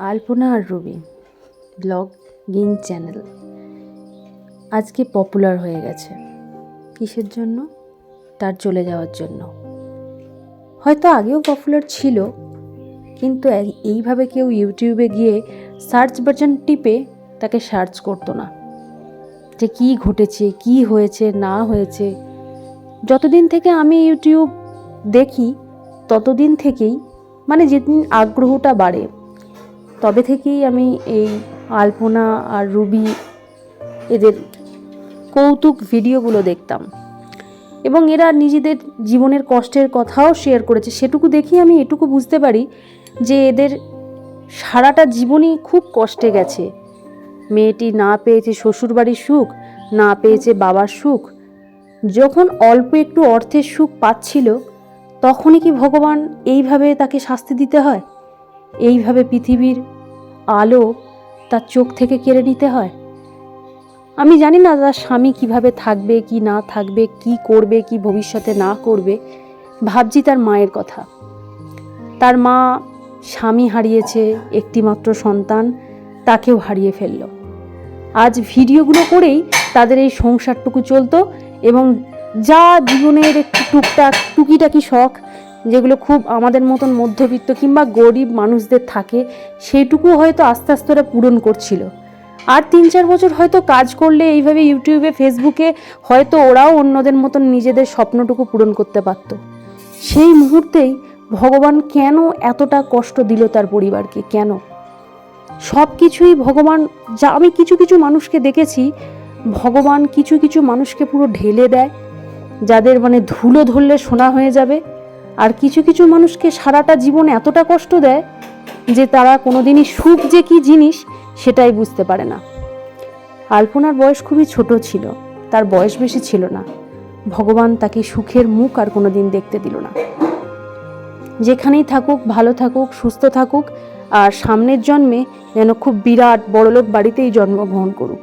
আলপনা আর Ruby blogging channel আজকে popular হয়ে গেছে। কিসের জন্য? তার চলে যাওয়ার জন্য। হয়তো আগেও পপুলার ছিল, কিন্তু এইভাবে কেউ ইউটিউবে গিয়ে সার্চ বাটন টিপে তাকে সার্চ করতো না যে কী ঘটেছে, কী হয়েছে না হয়েছে। যতদিন থেকে আমি ইউটিউব দেখি ততদিন থেকেই, মানে যেদিন আগ্রহটা বাড়ে তবে থেকেই আমি এই আলপনা আর রুবি এদের কৌতুক ভিডিওগুলো দেখতাম, এবং এরা নিজেদের জীবনের কষ্টের কথাও শেয়ার করেছে। সেটুকু দেখি আমি এটুকু বুঝতে পারি যে এদের সারাটা জীবনই খুব কষ্টে গেছে। মেয়েটি না পেয়েছে শ্বশুরবাড়ির সুখ, না পেয়েছে বাবার সুখ। যখন অল্প একটু অর্থের সুখ পাচ্ছিল, তখনই কি ভগবান এইভাবে তাকে শাস্তি দিতে হয়? এইভাবে পৃথিবীর আলো তার চোখ থেকে কেড়ে নিতে হয়? আমি জানি না তার স্বামী কিভাবে থাকবে কি না থাকবে, কি করবে কি ভবিষ্যতে না করবে। ভাবছি তার মায়ের কথা। তার মা স্বামী হারিয়েছে, একটিমাত্র সন্তান, তাকেও হারিয়ে ফেলল। আজ ভিডিওগুলো করেই তাদের এই সংসারটুকু চলতো, এবং যা জীবনের একটু টুকটাক টুকিটাকি শখ, যেগুলো খুব আমাদের মতন মধ্যবিত্ত কিংবা গরিব মানুষদের থাকে, সেইটুকু হয়তো আস্তে আস্তে ওরা পূরণ করছিল। আর 3-4 বছর হয়তো কাজ করলে এইভাবে ইউটিউবে ফেসবুকে হয়তো ওরাও অন্যদের মতন নিজেদের স্বপ্নটুকু পূরণ করতে পারত। সেই মুহূর্তেই ভগবান কেন এতটা কষ্ট দিল তার পরিবারকে? কেন? সব কিছুই ভগবান, যা আমি কিছু কিছু মানুষকে দেখেছি, ভগবান কিছু কিছু মানুষকে পুরো ঢেলে দেয়, যাদের মানে ধুলো ধরলে সোনা হয়ে যাবে। আর কিছু কিছু মানুষকে সারাটা জীবন এতটা কষ্ট দেয় যে তারা কোনোদিনই সুখ যে কী জিনিস সেটাই বুঝতে পারে না। আলপনার বয়স খুবই ছোট ছিল, তার বয়স বেশি ছিল না। ভগবান তাকে সুখের মুখ আর কোনোদিন দেখতে দিল না। যেখানেই থাকুক ভালো থাকুক, সুস্থ থাকুক, আর সামনের জন্মে যেন খুব বিরাট বড়লোক বাড়িতেই জন্মগ্রহণ করুক।